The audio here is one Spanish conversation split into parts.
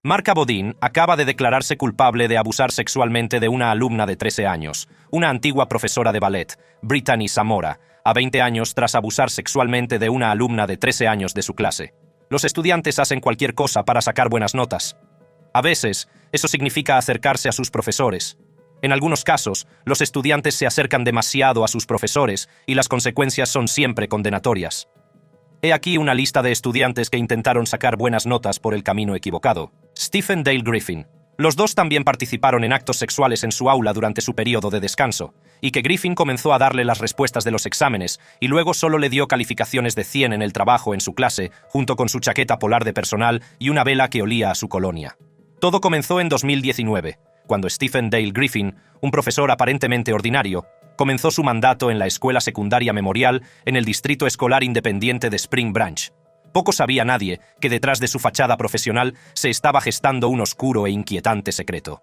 Marca Bodin acaba de declararse culpable de abusar sexualmente de una alumna de 13 años, una antigua profesora de ballet, Brittany Zamora, a 20 años tras abusar sexualmente de una alumna de 13 años de su clase. Los estudiantes hacen cualquier cosa para sacar buenas notas. A veces, eso significa acercarse a sus profesores. En algunos casos, los estudiantes se acercan demasiado a sus profesores y las consecuencias son siempre condenatorias. He aquí una lista de estudiantes que intentaron sacar buenas notas por el camino equivocado. Stephen Dale Griffin. Los dos también participaron en actos sexuales en su aula durante su periodo de descanso, y que Griffin comenzó a darle las respuestas de los exámenes y luego solo le dio calificaciones de 100 en el trabajo en su clase, junto con su chaqueta polar de personal y una vela que olía a su colonia. Todo comenzó en 2019, cuando Stephen Dale Griffin, un profesor aparentemente ordinario, comenzó su mandato en la escuela secundaria Memorial en el distrito escolar independiente de Spring Branch. Poco sabía nadie que detrás de su fachada profesional se estaba gestando un oscuro e inquietante secreto.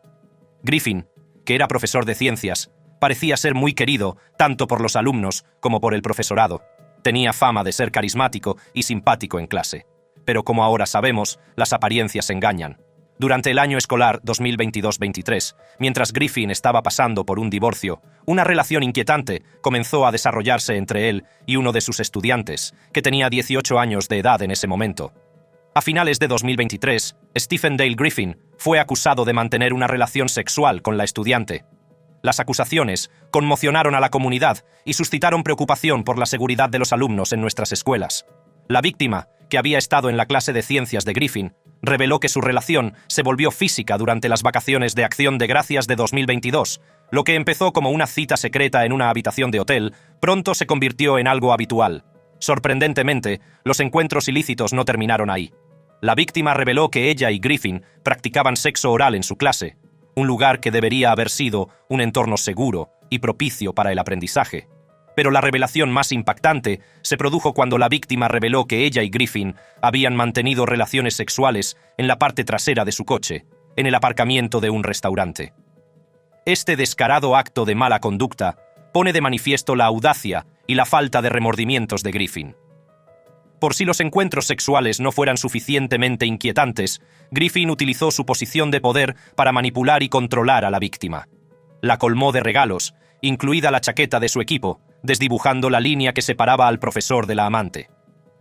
Griffin, que era profesor de ciencias, parecía ser muy querido tanto por los alumnos como por el profesorado. Tenía fama de ser carismático y simpático en clase. Pero como ahora sabemos, las apariencias engañan. Durante el año escolar 2022-23, mientras Griffin estaba pasando por un divorcio, una relación inquietante comenzó a desarrollarse entre él y uno de sus estudiantes, que tenía 18 años de edad en ese momento. A finales de 2023, Stephen Dale Griffin fue acusado de mantener una relación sexual con la estudiante. Las acusaciones conmocionaron a la comunidad y suscitaron preocupación por la seguridad de los alumnos en nuestras escuelas. La víctima, que había estado en la clase de ciencias de Griffin, reveló que su relación se volvió física durante las vacaciones de Acción de Gracias de 2022. Lo que empezó como una cita secreta en una habitación de hotel, pronto se convirtió en algo habitual. Sorprendentemente, los encuentros ilícitos no terminaron ahí. La víctima reveló que ella y Griffin practicaban sexo oral en su clase, un lugar que debería haber sido un entorno seguro y propicio para el aprendizaje. Pero la revelación más impactante se produjo cuando la víctima reveló que ella y Griffin habían mantenido relaciones sexuales en la parte trasera de su coche, en el aparcamiento de un restaurante. Este descarado acto de mala conducta pone de manifiesto la audacia y la falta de remordimientos de Griffin. Por si los encuentros sexuales no fueran suficientemente inquietantes, Griffin utilizó su posición de poder para manipular y controlar a la víctima. La colmó de regalos, incluida la chaqueta de su equipo, desdibujando la línea que separaba al profesor de la amante.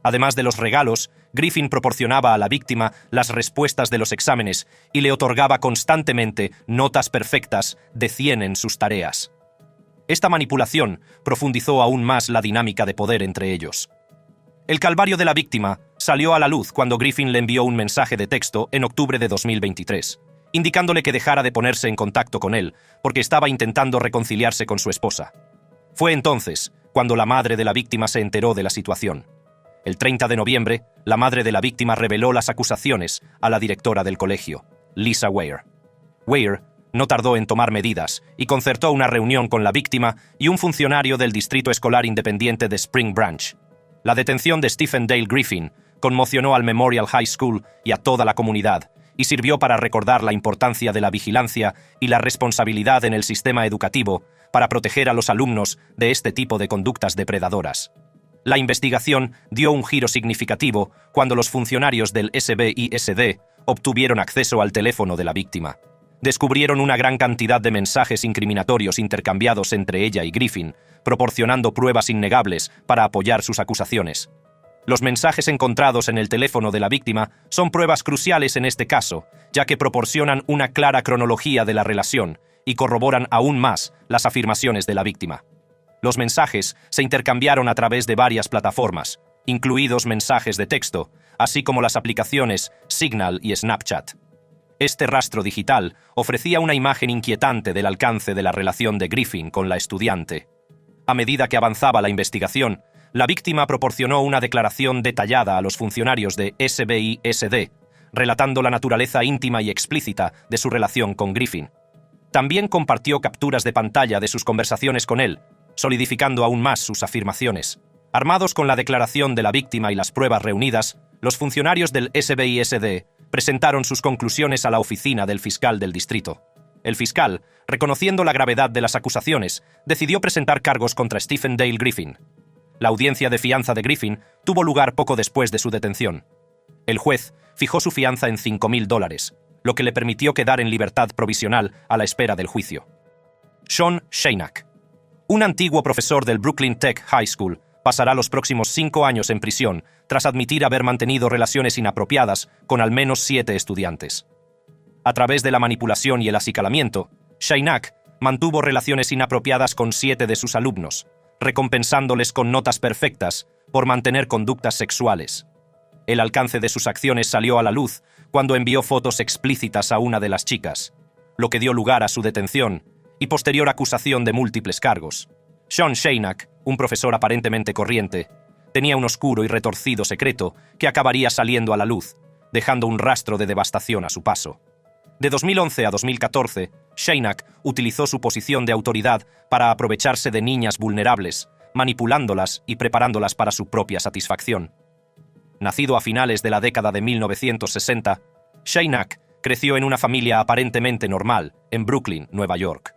Además de los regalos, Griffin proporcionaba a la víctima las respuestas de los exámenes y le otorgaba constantemente notas perfectas de 100 en sus tareas. Esta manipulación profundizó aún más la dinámica de poder entre ellos. El calvario de la víctima salió a la luz cuando Griffin le envió un mensaje de texto en octubre de 2023, indicándole que dejara de ponerse en contacto con él porque estaba intentando reconciliarse con su esposa. Fue entonces cuando la madre de la víctima se enteró de la situación. El 30 de noviembre, la madre de la víctima reveló las acusaciones a la directora del colegio, Lisa Ware. Ware no tardó en tomar medidas y concertó una reunión con la víctima y un funcionario del Distrito Escolar Independiente de Spring Branch. La detención de Stephen Dale Griffin conmocionó al Memorial High School y a toda la comunidad y sirvió para recordar la importancia de la vigilancia y la responsabilidad en el sistema educativo para proteger a los alumnos de este tipo de conductas depredadoras. La investigación dio un giro significativo cuando los funcionarios del SBISD obtuvieron acceso al teléfono de la víctima. Descubrieron una gran cantidad de mensajes incriminatorios intercambiados entre ella y Griffin, proporcionando pruebas innegables para apoyar sus acusaciones. Los mensajes encontrados en el teléfono de la víctima son pruebas cruciales en este caso, ya que proporcionan una clara cronología de la relación y corroboran aún más las afirmaciones de la víctima. Los mensajes se intercambiaron a través de varias plataformas, incluidos mensajes de texto, así como las aplicaciones Signal y Snapchat. Este rastro digital ofrecía una imagen inquietante del alcance de la relación de Griffin con la estudiante. A medida que avanzaba la investigación, la víctima proporcionó una declaración detallada a los funcionarios de SBISD, relatando la naturaleza íntima y explícita de su relación con Griffin. También compartió capturas de pantalla de sus conversaciones con él, solidificando aún más sus afirmaciones. Armados con la declaración de la víctima y las pruebas reunidas, los funcionarios del SBISD presentaron sus conclusiones a la oficina del fiscal del distrito. El fiscal, reconociendo la gravedad de las acusaciones, decidió presentar cargos contra Stephen Dale Griffin. La audiencia de fianza de Griffin tuvo lugar poco después de su detención. El juez fijó su fianza en $5,000, lo que le permitió quedar en libertad provisional a la espera del juicio. Sean Shaynak, un antiguo profesor del Brooklyn Tech High School, pasará los próximos 5 años en prisión tras admitir haber mantenido relaciones inapropiadas con al menos 7 estudiantes. A través de la manipulación y el acicalamiento, Shaynak mantuvo relaciones inapropiadas con 7 de sus alumnos, recompensándoles con notas perfectas por mantener conductas sexuales. El alcance de sus acciones salió a la luz cuando envió fotos explícitas a una de las chicas, lo que dio lugar a su detención y posterior acusación de múltiples cargos. Sean Shaynak, un profesor aparentemente corriente, tenía un oscuro y retorcido secreto que acabaría saliendo a la luz, dejando un rastro de devastación a su paso. De 2011 a 2014, Shaynak utilizó su posición de autoridad para aprovecharse de niñas vulnerables, manipulándolas y preparándolas para su propia satisfacción. Nacido a finales de la década de 1960, Shaynak creció en una familia aparentemente normal en Brooklyn, Nueva York.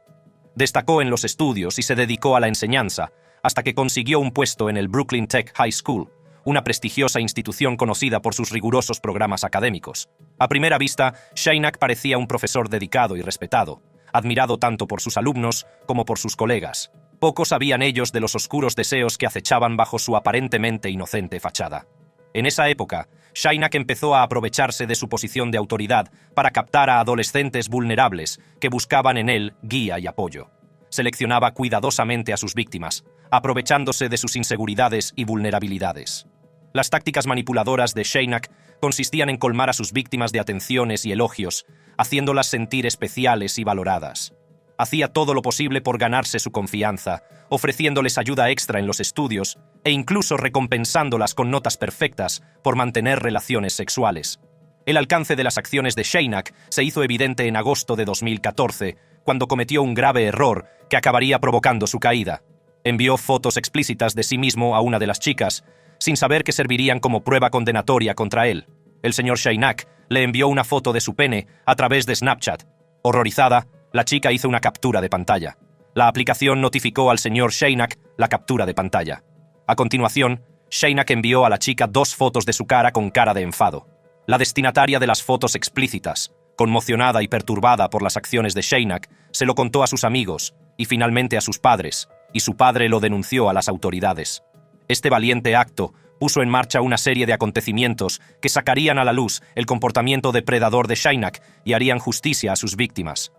Destacó en los estudios y se dedicó a la enseñanza hasta que consiguió un puesto en el Brooklyn Tech High School, una prestigiosa institución conocida por sus rigurosos programas académicos. A primera vista, Shaynak parecía un profesor dedicado y respetado, admirado tanto por sus alumnos como por sus colegas. Pocos sabían ellos de los oscuros deseos que acechaban bajo su aparentemente inocente fachada. En esa época, Shaynak empezó a aprovecharse de su posición de autoridad para captar a adolescentes vulnerables que buscaban en él guía y apoyo. Seleccionaba cuidadosamente a sus víctimas, aprovechándose de sus inseguridades y vulnerabilidades. Las tácticas manipuladoras de Shaynak consistían en colmar a sus víctimas de atenciones y elogios, haciéndolas sentir especiales y valoradas. Hacía todo lo posible por ganarse su confianza, ofreciéndoles ayuda extra en los estudios e incluso recompensándolas con notas perfectas por mantener relaciones sexuales. El alcance de las acciones de Shaynak se hizo evidente en agosto de 2014, cuando cometió un grave error que acabaría provocando su caída. Envió fotos explícitas de sí mismo a una de las chicas, sin saber que servirían como prueba condenatoria contra él. El señor Shaynak le envió una foto de su pene a través de Snapchat. Horrorizada, la chica hizo una captura de pantalla. La aplicación notificó al señor Shaynak la captura de pantalla. A continuación, Shaynak envió a la chica 2 fotos de su cara con cara de enfado. La destinataria de las fotos explícitas, conmocionada y perturbada por las acciones de Shaynak, se lo contó a sus amigos y finalmente a sus padres, y su padre lo denunció a las autoridades. Este valiente acto puso en marcha una serie de acontecimientos que sacarían a la luz el comportamiento depredador de Shaynak y harían justicia a sus víctimas.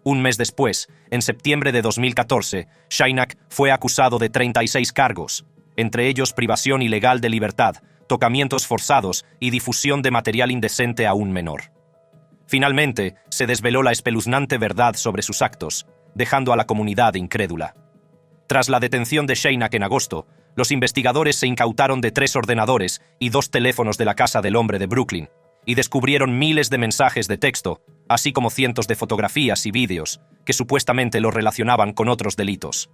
Un mes después, en septiembre de 2014, Shaynak fue acusado de 36 cargos, entre ellos privación ilegal de libertad, tocamientos forzados y difusión de material indecente a un menor. Finalmente, se desveló la espeluznante verdad sobre sus actos, dejando a la comunidad incrédula. Tras la detención de Shaynak en agosto, los investigadores se incautaron de 3 ordenadores y 2 teléfonos de la casa del hombre de Brooklyn, y descubrieron miles de mensajes de texto, así como cientos de fotografías y vídeos que supuestamente lo relacionaban con otros delitos.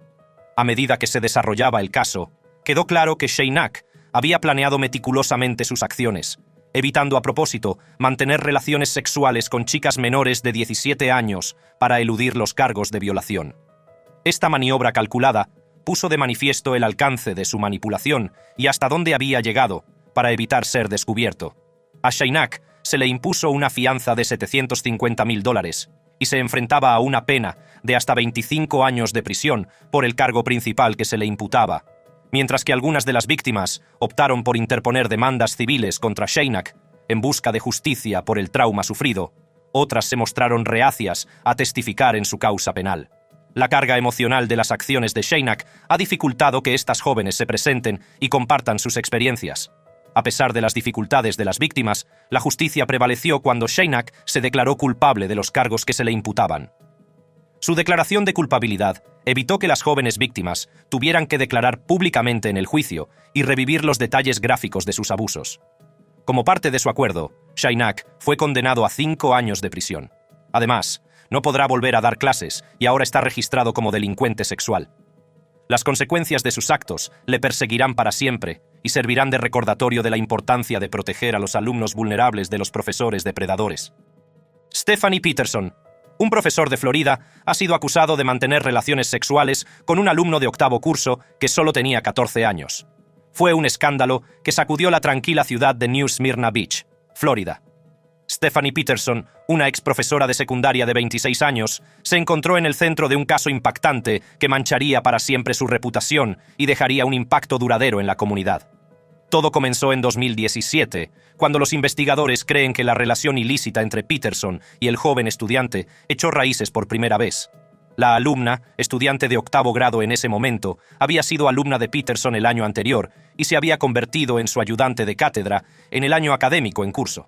A medida que se desarrollaba el caso, quedó claro que Shaynak había planeado meticulosamente sus acciones, evitando a propósito mantener relaciones sexuales con chicas menores de 17 años para eludir los cargos de violación. Esta maniobra calculada puso de manifiesto el alcance de su manipulación y hasta dónde había llegado para evitar ser descubierto. A Shaynak se le impuso una fianza de $750,000 y se enfrentaba a una pena de hasta 25 años de prisión por el cargo principal que se le imputaba. Mientras que algunas de las víctimas optaron por interponer demandas civiles contra Shaynak en busca de justicia por el trauma sufrido, otras se mostraron reacias a testificar en su causa penal. La carga emocional de las acciones de Shaynak ha dificultado que estas jóvenes se presenten y compartan sus experiencias. A pesar de las dificultades de las víctimas, la justicia prevaleció cuando Shaynak se declaró culpable de los cargos que se le imputaban. Su declaración de culpabilidad evitó que las jóvenes víctimas tuvieran que declarar públicamente en el juicio y revivir los detalles gráficos de sus abusos. Como parte de su acuerdo, Shaynak fue condenado a 5 años de prisión. Además, no podrá volver a dar clases y ahora está registrado como delincuente sexual. Las consecuencias de sus actos le perseguirán para siempre y servirán de recordatorio de la importancia de proteger a los alumnos vulnerables de los profesores depredadores. Stephanie Peterson, un profesor de Florida, ha sido acusado de mantener relaciones sexuales con un alumno de 8º curso que solo tenía 14 años. Fue un escándalo que sacudió la tranquila ciudad de New Smyrna Beach, Florida. Stephanie Peterson, una ex profesora de secundaria de 26 años, se encontró en el centro de un caso impactante que mancharía para siempre su reputación y dejaría un impacto duradero en la comunidad. Todo comenzó en 2017, cuando los investigadores creen que la relación ilícita entre Peterson y el joven estudiante echó raíces por primera vez. La alumna, estudiante de 8º grado en ese momento, había sido alumna de Peterson el año anterior y se había convertido en su ayudante de cátedra en el año académico en curso.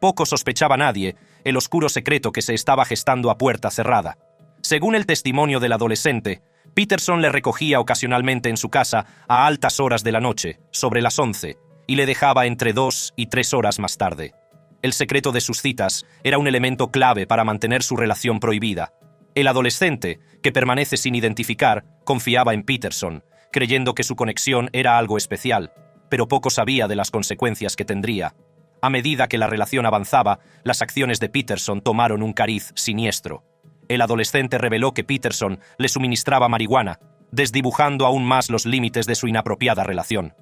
Poco sospechaba nadie el oscuro secreto que se estaba gestando a puerta cerrada. Según el testimonio del adolescente, Peterson le recogía ocasionalmente en su casa a altas horas de la noche, sobre las 11, y le dejaba entre 2 y 3 horas más tarde. El secreto de sus citas era un elemento clave para mantener su relación prohibida. El adolescente, que permanece sin identificar, confiaba en Peterson, creyendo que su conexión era algo especial, pero poco sabía de las consecuencias que tendría. A medida que la relación avanzaba, las acciones de Peterson tomaron un cariz siniestro. El adolescente reveló que Peterson le suministraba marihuana, desdibujando aún más los límites de su inapropiada relación.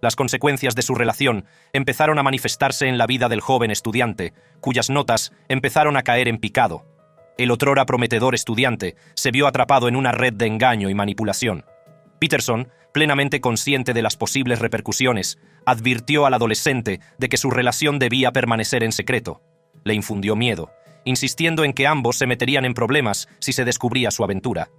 Las consecuencias de su relación empezaron a manifestarse en la vida del joven estudiante, cuyas notas empezaron a caer en picado. El otrora prometedor estudiante se vio atrapado en una red de engaño y manipulación. Peterson, plenamente consciente de las posibles repercusiones, advirtió al adolescente de que su relación debía permanecer en secreto. Le infundió miedo, insistiendo en que ambos se meterían en problemas si se descubría su aventura.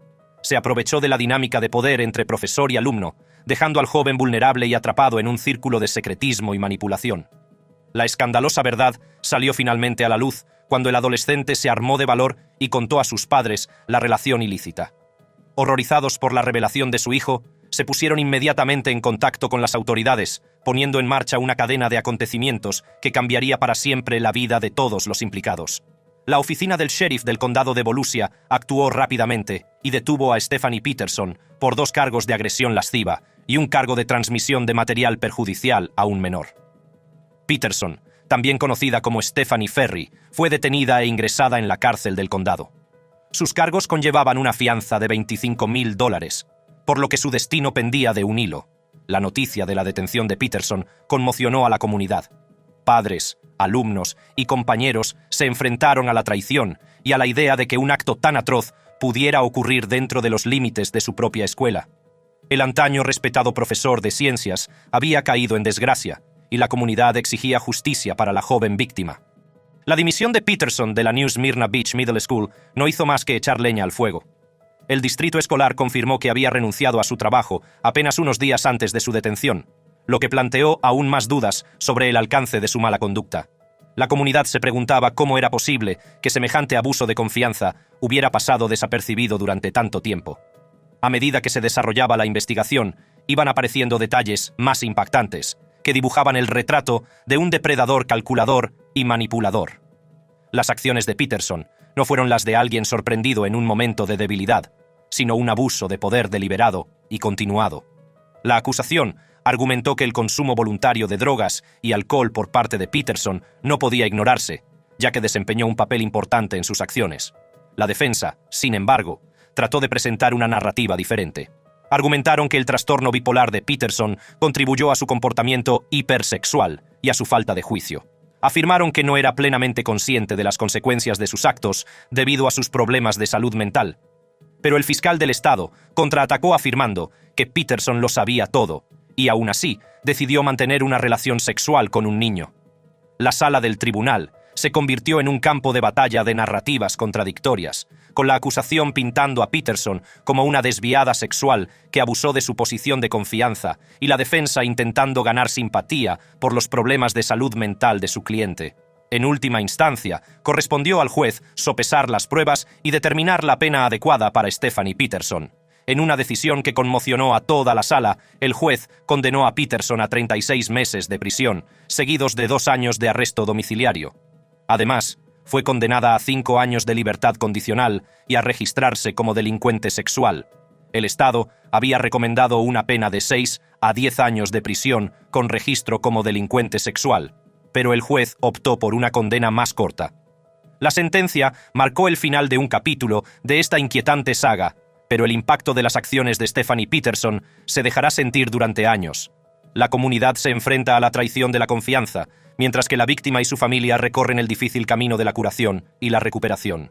Se aprovechó de la dinámica de poder entre profesor y alumno, dejando al joven vulnerable y atrapado en un círculo de secretismo y manipulación. La escandalosa verdad salió finalmente a la luz cuando el adolescente se armó de valor y contó a sus padres la relación ilícita. Horrorizados por la revelación de su hijo, se pusieron inmediatamente en contacto con las autoridades, poniendo en marcha una cadena de acontecimientos que cambiaría para siempre la vida de todos los implicados. La oficina del sheriff del condado de Volusia actuó rápidamente y detuvo a Stephanie Peterson por 2 cargos de agresión lasciva y un cargo de transmisión de material perjudicial a un menor. Peterson, también conocida como Stephanie Ferry, fue detenida e ingresada en la cárcel del condado. Sus cargos conllevaban una fianza de $25,000, por lo que su destino pendía de un hilo. La noticia de la detención de Peterson conmocionó a la comunidad. Padres, alumnos y compañeros se enfrentaron a la traición y a la idea de que un acto tan atroz pudiera ocurrir dentro de los límites de su propia escuela. El antaño respetado profesor de ciencias había caído en desgracia y la comunidad exigía justicia para la joven víctima. La dimisión de Peterson de la New Smyrna Beach Middle School no hizo más que echar leña al fuego. El distrito escolar confirmó que había renunciado a su trabajo apenas unos días antes de su detención, lo que planteó aún más dudas sobre el alcance de su mala conducta. La comunidad se preguntaba cómo era posible que semejante abuso de confianza hubiera pasado desapercibido durante tanto tiempo. A medida que se desarrollaba la investigación, iban apareciendo detalles más impactantes, que dibujaban el retrato de un depredador calculador y manipulador. Las acciones de Peterson no fueron las de alguien sorprendido en un momento de debilidad, sino un abuso de poder deliberado y continuado. La acusación argumentó que el consumo voluntario de drogas y alcohol por parte de Peterson no podía ignorarse, ya que desempeñó un papel importante en sus acciones. La defensa, sin embargo, trató de presentar una narrativa diferente. Argumentaron que el trastorno bipolar de Peterson contribuyó a su comportamiento hipersexual y a su falta de juicio. Afirmaron que no era plenamente consciente de las consecuencias de sus actos debido a sus problemas de salud mental. Pero el fiscal del estado contraatacó afirmando que Peterson lo sabía todo y aún así decidió mantener una relación sexual con un niño. La sala del tribunal se convirtió en un campo de batalla de narrativas contradictorias, con la acusación pintando a Peterson como una desviada sexual que abusó de su posición de confianza y la defensa intentando ganar simpatía por los problemas de salud mental de su cliente. En última instancia, correspondió al juez sopesar las pruebas y determinar la pena adecuada para Stephanie Peterson. En una decisión que conmocionó a toda la sala, el juez condenó a Peterson a 36 meses de prisión, seguidos de 2 años de arresto domiciliario. Además, fue condenada a 5 años de libertad condicional y a registrarse como delincuente sexual. El Estado había recomendado una pena de 6 a 10 años de prisión con registro como delincuente sexual, pero el juez optó por una condena más corta. La sentencia marcó el final de un capítulo de esta inquietante saga, pero el impacto de las acciones de Stephanie Peterson se dejará sentir durante años. La comunidad se enfrenta a la traición de la confianza, mientras que la víctima y su familia recorren el difícil camino de la curación y la recuperación.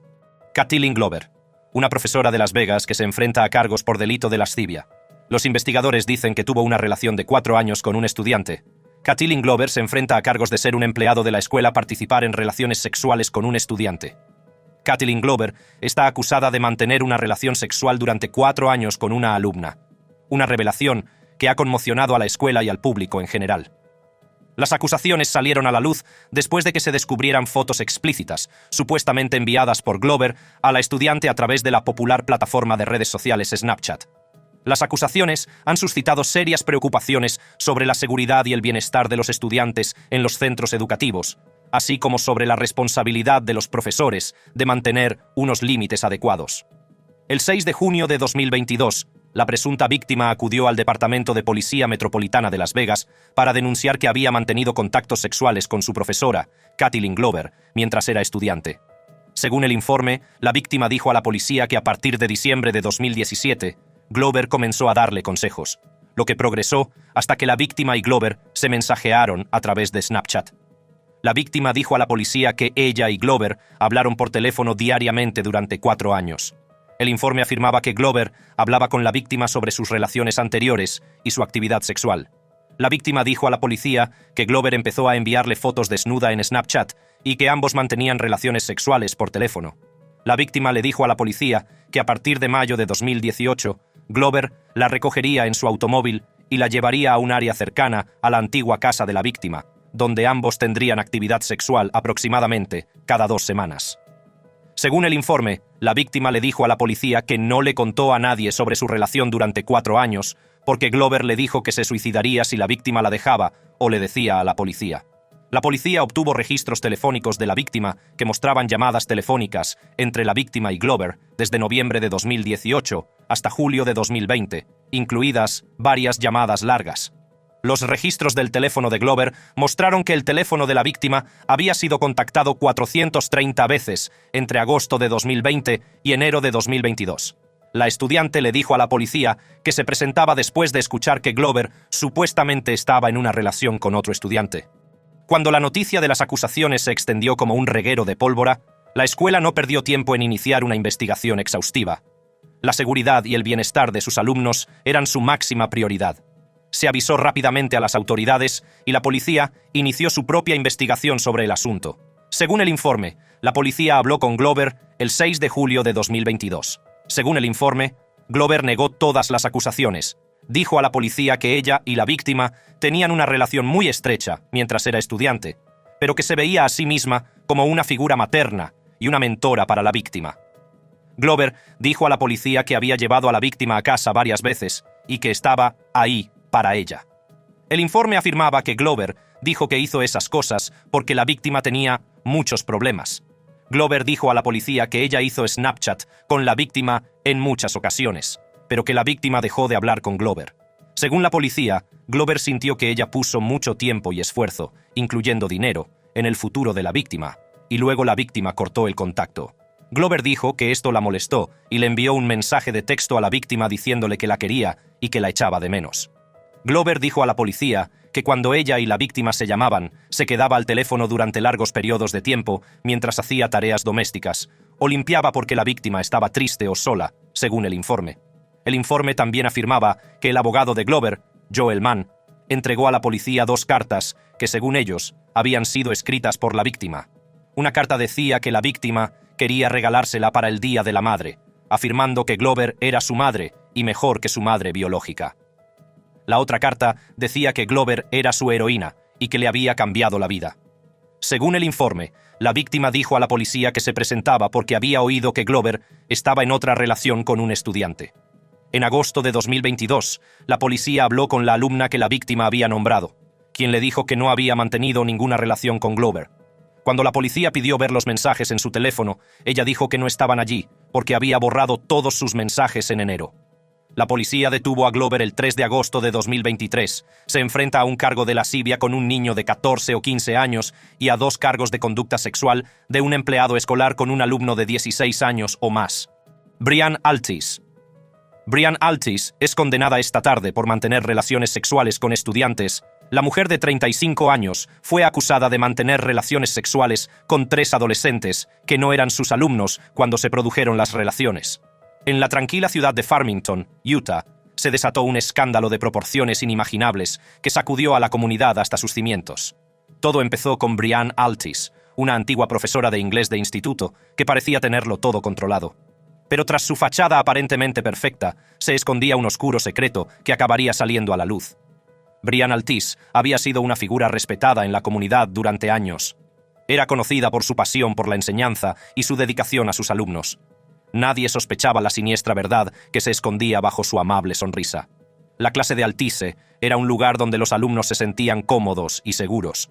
Kathleen Glover, una profesora de Las Vegas que se enfrenta a cargos por delito de lascivia. Los investigadores dicen que tuvo una relación de 4 años con un estudiante. Kathleen Glover se enfrenta a cargos de ser un empleado de la escuela participar en relaciones sexuales con un estudiante. Kathleen Glover está acusada de mantener una relación sexual durante 4 años con una alumna. Una revelación que ha conmocionado a la escuela y al público en general. Las acusaciones salieron a la luz después de que se descubrieran fotos explícitas, supuestamente enviadas por Glover a la estudiante a través de la popular plataforma de redes sociales Snapchat. Las acusaciones han suscitado serias preocupaciones sobre la seguridad y el bienestar de los estudiantes en los centros educativos, así como sobre la responsabilidad de los profesores de mantener unos límites adecuados. El 6 de junio de 2022, la presunta víctima acudió al Departamento de Policía Metropolitana de Las Vegas para denunciar que había mantenido contactos sexuales con su profesora, Kathleen Glover, mientras era estudiante. Según el informe, la víctima dijo a la policía que a partir de diciembre de 2017, Glover comenzó a darle consejos, lo que progresó hasta que la víctima y Glover se mensajearon a través de Snapchat. La víctima dijo a la policía que ella y Glover hablaron por teléfono diariamente durante 4 años. El informe afirmaba que Glover hablaba con la víctima sobre sus relaciones anteriores y su actividad sexual. La víctima dijo a la policía que Glover empezó a enviarle fotos desnuda en Snapchat y que ambos mantenían relaciones sexuales por teléfono. La víctima le dijo a la policía que a partir de mayo de 2018, Glover la recogería en su automóvil y la llevaría a un área cercana a la antigua casa de la víctima, donde ambos tendrían actividad sexual aproximadamente cada 2 semanas. Según el informe, la víctima le dijo a la policía que no le contó a nadie sobre su relación durante 4 años, porque Glover le dijo que se suicidaría si la víctima la dejaba o le decía a la policía. La policía obtuvo registros telefónicos de la víctima que mostraban llamadas telefónicas entre la víctima y Glover desde noviembre de 2018 hasta julio de 2020, incluidas varias llamadas largas. Los registros del teléfono de Glover mostraron que el teléfono de la víctima había sido contactado 430 veces entre agosto de 2020 y enero de 2022. La estudiante le dijo a la policía que se presentaba después de escuchar que Glover supuestamente estaba en una relación con otro estudiante. Cuando la noticia de las acusaciones se extendió como un reguero de pólvora, la escuela no perdió tiempo en iniciar una investigación exhaustiva. La seguridad y el bienestar de sus alumnos eran su máxima prioridad. Se avisó rápidamente a las autoridades y la policía inició su propia investigación sobre el asunto. Según el informe, la policía habló con Glover el 6 de julio de 2022. Según el informe, Glover negó todas las acusaciones. Dijo a la policía que ella y la víctima tenían una relación muy estrecha mientras era estudiante, pero que se veía a sí misma como una figura materna y una mentora para la víctima. Glover dijo a la policía que había llevado a la víctima a casa varias veces y que estaba ahí para ella. El informe afirmaba que Glover dijo que hizo esas cosas porque la víctima tenía muchos problemas. Glover dijo a la policía que ella hizo Snapchat con la víctima en muchas ocasiones, pero que la víctima dejó de hablar con Glover. Según la policía, Glover sintió que ella puso mucho tiempo y esfuerzo, incluyendo dinero, en el futuro de la víctima, y luego la víctima cortó el contacto. Glover dijo que esto la molestó y le envió un mensaje de texto a la víctima diciéndole que la quería y que la echaba de menos. Glover dijo a la policía que cuando ella y la víctima se llamaban, se quedaba al teléfono durante largos periodos de tiempo mientras hacía tareas domésticas, o limpiaba porque la víctima estaba triste o sola, según el informe. El informe también afirmaba que el abogado de Glover, Joel Mann, entregó a la policía 2 cartas que, según ellos, habían sido escritas por la víctima. Una carta decía que la víctima quería regalársela para el Día de la Madre, afirmando que Glover era su madre y mejor que su madre biológica. La otra carta decía que Glover era su heroína y que le había cambiado la vida. Según el informe, la víctima dijo a la policía que se presentaba porque había oído que Glover estaba en otra relación con un estudiante. En agosto de 2022, la policía habló con la alumna que la víctima había nombrado, quien le dijo que no había mantenido ninguna relación con Glover. Cuando la policía pidió ver los mensajes en su teléfono, ella dijo que no estaban allí porque había borrado todos sus mensajes en enero. La policía detuvo a Glover el 3 de agosto de 2023. Se enfrenta a un cargo de lascivia con un niño de 14 o 15 años y a 2 cargos de conducta sexual de un empleado escolar con un alumno de 16 años o más. Brianne Altis. Brianne Altis es condenada esta tarde por mantener relaciones sexuales con estudiantes La mujer de 35 años fue acusada de mantener relaciones sexuales con 3 adolescentes que no eran sus alumnos cuando se produjeron las relaciones. En la tranquila ciudad de Farmington, Utah, se desató un escándalo de proporciones inimaginables que sacudió a la comunidad hasta sus cimientos. Todo empezó con Brianne Altis, una antigua profesora de inglés de instituto que parecía tenerlo todo controlado. Pero tras su fachada aparentemente perfecta, se escondía un oscuro secreto que acabaría saliendo a la luz. Brianne Altis había sido una figura respetada en la comunidad durante años. Era conocida por su pasión por la enseñanza y su dedicación a sus alumnos. Nadie sospechaba la siniestra verdad que se escondía bajo su amable sonrisa. La clase de Altise era un lugar donde los alumnos se sentían cómodos y seguros.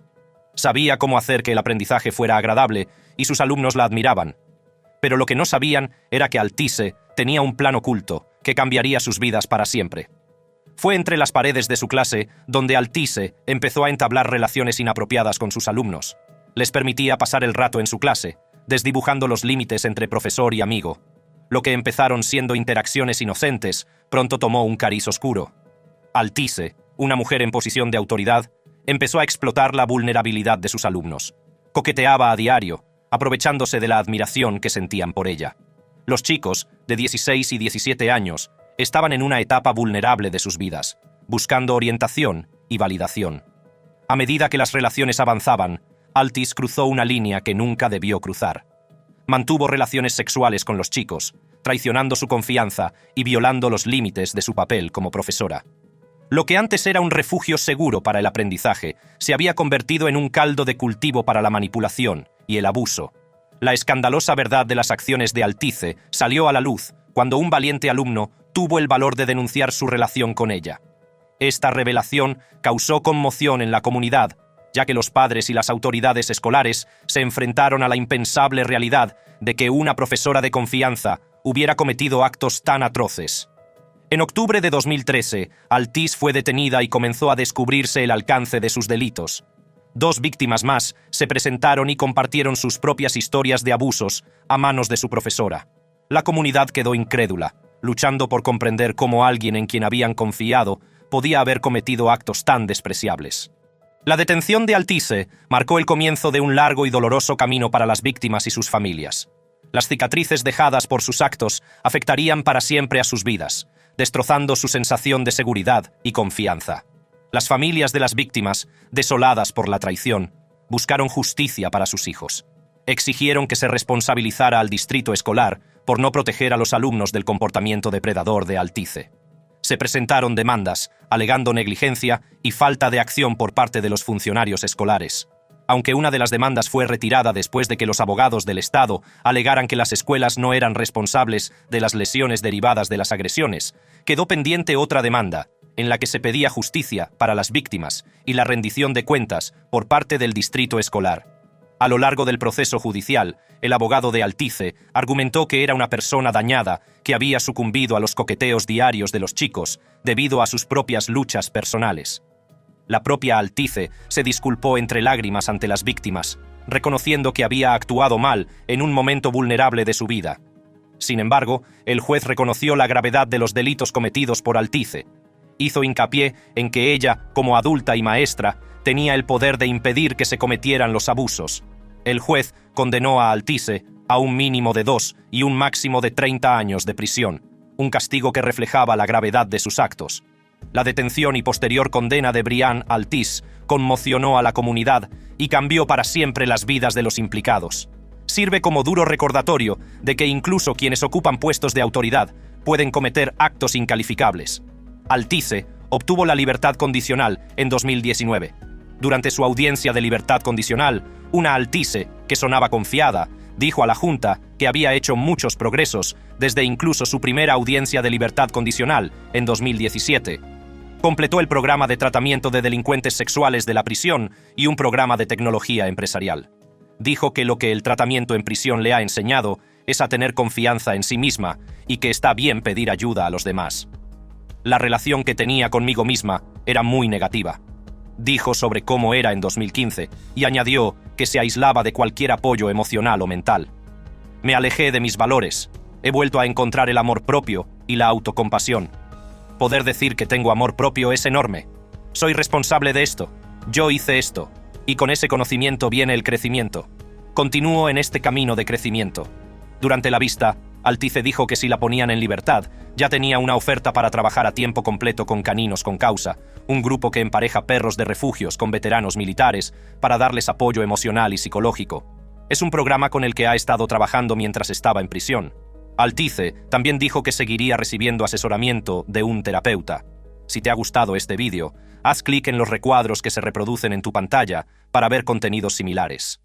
Sabía cómo hacer que el aprendizaje fuera agradable y sus alumnos la admiraban. Pero lo que no sabían era que Altise tenía un plan oculto que cambiaría sus vidas para siempre. Fue entre las paredes de su clase donde Altise empezó a entablar relaciones inapropiadas con sus alumnos. Les permitía pasar el rato en su clase, desdibujando los límites entre profesor y amigo. Lo que empezaron siendo interacciones inocentes, pronto tomó un cariz oscuro. Altise, una mujer en posición de autoridad, empezó a explotar la vulnerabilidad de sus alumnos. Coqueteaba a diario, aprovechándose de la admiración que sentían por ella. Los chicos, de 16 y 17 años, estaban en una etapa vulnerable de sus vidas, buscando orientación y validación. A medida que las relaciones avanzaban, Altis cruzó una línea que nunca debió cruzar. Mantuvo relaciones sexuales con los chicos, traicionando su confianza y violando los límites de su papel como profesora. Lo que antes era un refugio seguro para el aprendizaje, se había convertido en un caldo de cultivo para la manipulación y el abuso. La escandalosa verdad de las acciones de Altise salió a la luz cuando un valiente alumno tuvo el valor de denunciar su relación con ella. Esta revelación causó conmoción en la comunidad, ya que los padres y las autoridades escolares se enfrentaron a la impensable realidad de que una profesora de confianza hubiera cometido actos tan atroces. En octubre de 2013, Altis fue detenida y comenzó a descubrirse el alcance de sus delitos. 2 víctimas más se presentaron y compartieron sus propias historias de abusos a manos de su profesora. La comunidad quedó incrédula, luchando por comprender cómo alguien en quien habían confiado podía haber cometido actos tan despreciables. La detención de Altise marcó el comienzo de un largo y doloroso camino para las víctimas y sus familias. Las cicatrices dejadas por sus actos afectarían para siempre a sus vidas, destrozando su sensación de seguridad y confianza. Las familias de las víctimas, desoladas por la traición, buscaron justicia para sus hijos. Exigieron que se responsabilizara al distrito escolar por no proteger a los alumnos del comportamiento depredador de Altise. Se presentaron demandas, alegando negligencia y falta de acción por parte de los funcionarios escolares. Aunque una de las demandas fue retirada después de que los abogados del Estado alegaran que las escuelas no eran responsables de las lesiones derivadas de las agresiones, quedó pendiente otra demanda, en la que se pedía justicia para las víctimas y la rendición de cuentas por parte del distrito escolar. A lo largo del proceso judicial, el abogado de Altise argumentó que era una persona dañada que había sucumbido a los coqueteos diarios de los chicos debido a sus propias luchas personales. La propia Altise se disculpó entre lágrimas ante las víctimas, reconociendo que había actuado mal en un momento vulnerable de su vida. Sin embargo, el juez reconoció la gravedad de los delitos cometidos por Altise. Hizo hincapié en que ella, como adulta y maestra, tenía el poder de impedir que se cometieran los abusos. El juez condenó a Altise a un mínimo de 2 y un máximo de 30 años de prisión, un castigo que reflejaba la gravedad de sus actos. La detención y posterior condena de Brianne Altis conmocionó a la comunidad y cambió para siempre las vidas de los implicados. Sirve como duro recordatorio de que incluso quienes ocupan puestos de autoridad pueden cometer actos incalificables. Altise obtuvo la libertad condicional en 2019. Durante su audiencia de libertad condicional, una Altise, que sonaba confiada, dijo a la Junta que había hecho muchos progresos desde incluso su primera audiencia de libertad condicional en 2017. Completó el programa de tratamiento de delincuentes sexuales de la prisión y un programa de tecnología empresarial. Dijo que lo que el tratamiento en prisión le ha enseñado es a tener confianza en sí misma y que está bien pedir ayuda a los demás. La relación que tenía conmigo misma era muy negativa. Dijo sobre cómo era en 2015 y añadió que se aislaba de cualquier apoyo emocional o mental. Me alejé de mis valores. He vuelto a encontrar el amor propio y la autocompasión. Poder decir que tengo amor propio es enorme. Soy responsable de esto. Yo hice esto. Y con ese conocimiento viene el crecimiento. Continúo en este camino de crecimiento. Durante la vista, Altice dijo que si la ponían en libertad, ya tenía una oferta para trabajar a tiempo completo con Caninos con Causa, un grupo que empareja perros de refugios con veteranos militares para darles apoyo emocional y psicológico. Es un programa con el que ha estado trabajando mientras estaba en prisión. Altice también dijo que seguiría recibiendo asesoramiento de un terapeuta. Si te ha gustado este vídeo, haz clic en los recuadros que se reproducen en tu pantalla para ver contenidos similares.